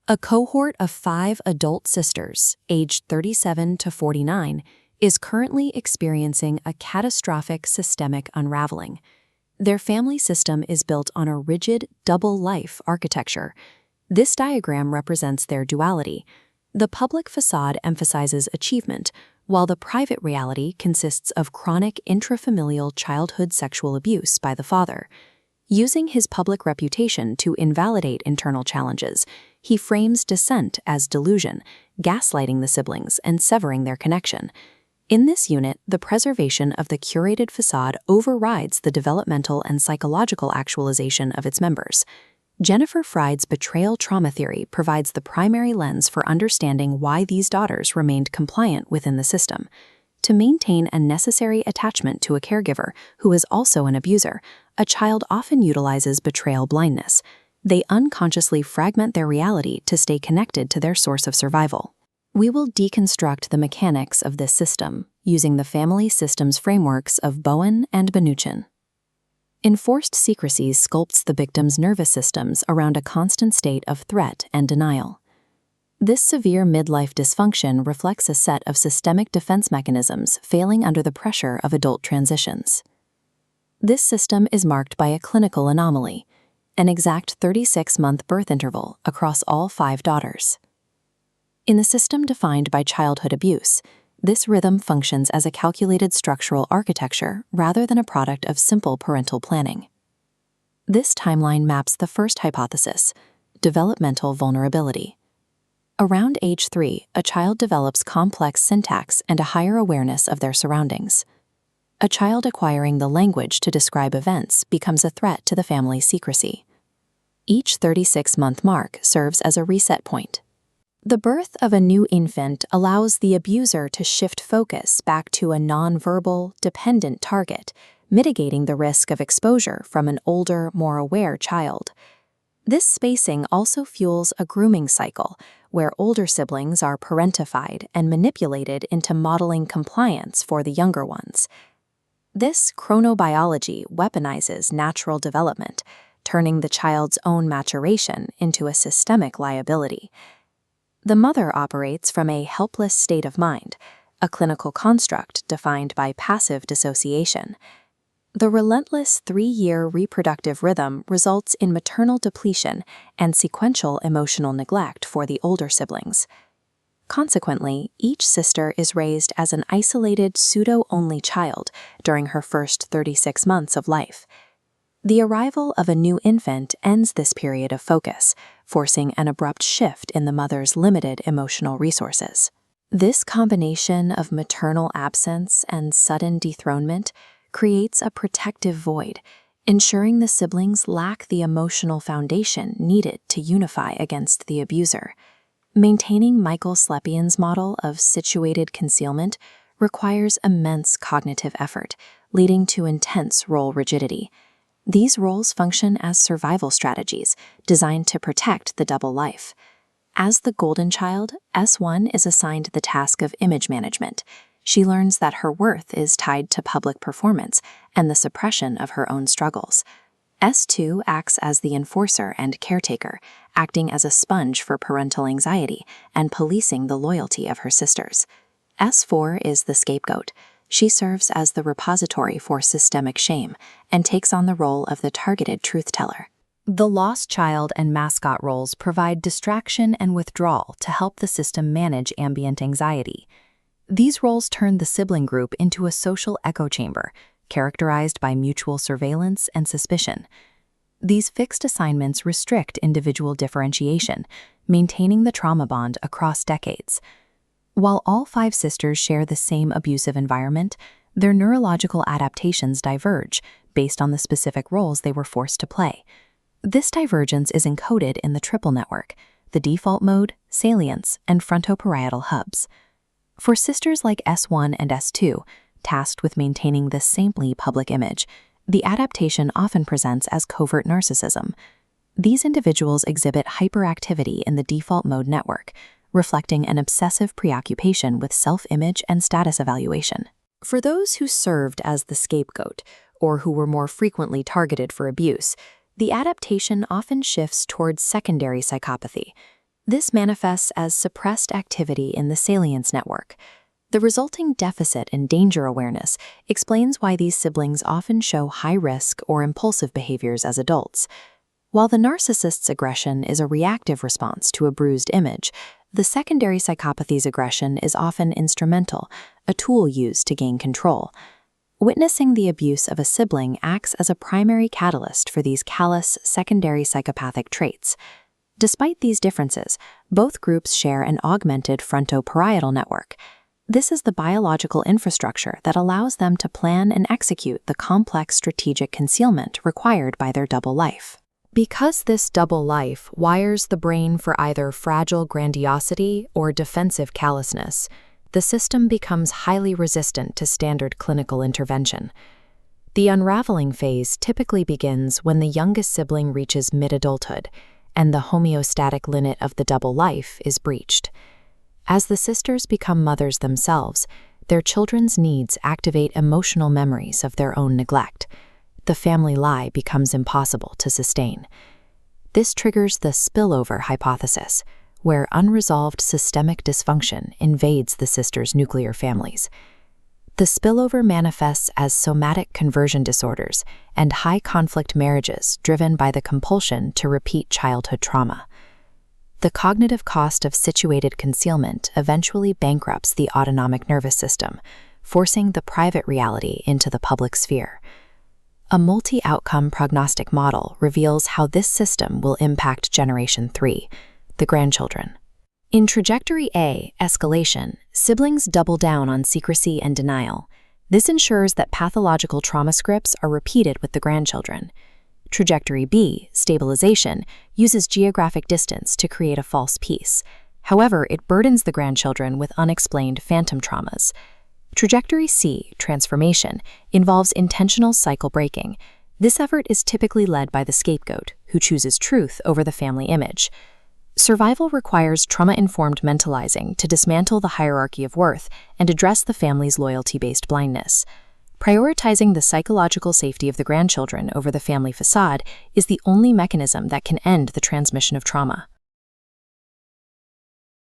A cohort of 5 adult sisters, aged 37 to 49, is currently experiencing a catastrophic systemic unraveling. Their family system is built on a rigid, double-life architecture. This diagram represents their duality. The public facade emphasizes achievement, while the private reality consists of chronic intrafamilial childhood sexual abuse by the father. Using his public reputation to invalidate internal challenges, he frames dissent as delusion, gaslighting the siblings and severing their connection. In this unit, the preservation of the curated facade overrides the developmental and psychological actualization of its members. Jennifer Fried's betrayal trauma theory provides the primary lens for understanding why these daughters remained compliant within the system. To maintain a necessary attachment to a caregiver who is also an abuser, a child often utilizes betrayal blindness. They unconsciously fragment their reality to stay connected to their source of survival. We will deconstruct the mechanics of this system using the family systems frameworks of Bowen and Banuchin. Enforced secrecy sculpts the victim's nervous systems around a constant state of threat and denial. This severe midlife dysfunction reflects a set of systemic defense mechanisms failing under the pressure of adult transitions. This system is marked by a clinical anomaly, an exact 36-month birth interval across all 5 daughters. In the system defined by childhood abuse, this rhythm functions as a calculated structural architecture rather than a product of simple parental planning. This timeline maps the first hypothesis, developmental vulnerability. Around age 3, a child develops complex syntax and a higher awareness of their surroundings. A child acquiring the language to describe events becomes a threat to the family's secrecy. Each 36-month mark serves as a reset point. The birth of a new infant allows the abuser to shift focus back to a nonverbal, dependent target, mitigating the risk of exposure from an older, more aware child. This spacing also fuels a grooming cycle, where older siblings are parentified and manipulated into modeling compliance for the younger ones. This chronobiology weaponizes natural development, turning the child's own maturation into a systemic liability. The mother operates from a helpless state of mind, a clinical construct defined by passive dissociation. The relentless 3-year reproductive rhythm results in maternal depletion and sequential emotional neglect for the older siblings. Consequently, each sister is raised as an isolated pseudo-only child during her first 36 months of life. The arrival of a new infant ends this period of focus, forcing an abrupt shift in the mother's limited emotional resources. This combination of maternal absence and sudden dethronement creates a protective void, ensuring the siblings lack the emotional foundation needed to unify against the abuser. Maintaining Michael Slepian's model of situated concealment requires immense cognitive effort, leading to intense role rigidity. These roles function as survival strategies designed to protect the double life. As the golden child, S1 is assigned the task of image management. She learns that her worth is tied to public performance and the suppression of her own struggles. S2 acts as the enforcer and caretaker, acting as a sponge for parental anxiety and policing the loyalty of her sisters. S4 is the scapegoat. She serves as the repository for systemic shame and takes on the role of the targeted truth teller. The lost child and mascot roles provide distraction and withdrawal to help the system manage ambient anxiety. These roles turn the sibling group into a social echo chamber, characterized by mutual surveillance and suspicion. These fixed assignments restrict individual differentiation, maintaining the trauma bond across decades. While all 5 sisters share the same abusive environment, their neurological adaptations diverge based on the specific roles they were forced to play. This divergence is encoded in the triple network, the default mode, salience, and frontoparietal hubs. For sisters like S1 and S2, tasked with maintaining the saintly public image, the adaptation often presents as covert narcissism. These individuals exhibit hyperactivity in the default mode network, reflecting an obsessive preoccupation with self-image and status evaluation. For those who served as the scapegoat, or who were more frequently targeted for abuse, the adaptation often shifts towards secondary psychopathy. This manifests as suppressed activity in the salience network. The resulting deficit in danger awareness explains why these siblings often show high risk or impulsive behaviors as adults. While the narcissist's aggression is a reactive response to a bruised image, the secondary psychopathy's aggression is often instrumental, a tool used to gain control. Witnessing the abuse of a sibling acts as a primary catalyst for these callous secondary psychopathic traits. Despite these differences, both groups share an augmented frontoparietal network. This is the biological infrastructure that allows them to plan and execute the complex strategic concealment required by their double life. Because this double life wires the brain for either fragile grandiosity or defensive callousness, the system becomes highly resistant to standard clinical intervention. The unraveling phase typically begins when the youngest sibling reaches mid-adulthood, and the homeostatic limit of the double life is breached. As the sisters become mothers themselves, their children's needs activate emotional memories of their own neglect. The family lie becomes impossible to sustain. This triggers the spillover hypothesis, where unresolved systemic dysfunction invades the sisters' nuclear families. The spillover manifests as somatic conversion disorders and high-conflict marriages driven by the compulsion to repeat childhood trauma. The cognitive cost of situated concealment eventually bankrupts the autonomic nervous system, forcing the private reality into the public sphere. A multi-outcome prognostic model reveals how this system will impact Generation 3, the grandchildren. In Trajectory A, escalation, siblings double down on secrecy and denial. This ensures that pathological trauma scripts are repeated with the grandchildren. Trajectory B, stabilization, uses geographic distance to create a false peace. However, it burdens the grandchildren with unexplained phantom traumas. Trajectory C, transformation, involves intentional cycle breaking. This effort is typically led by the scapegoat, who chooses truth over the family image. Survival requires trauma-informed mentalizing to dismantle the hierarchy of worth and address the family's loyalty-based blindness. Prioritizing the psychological safety of the grandchildren over the family facade is the only mechanism that can end the transmission of trauma.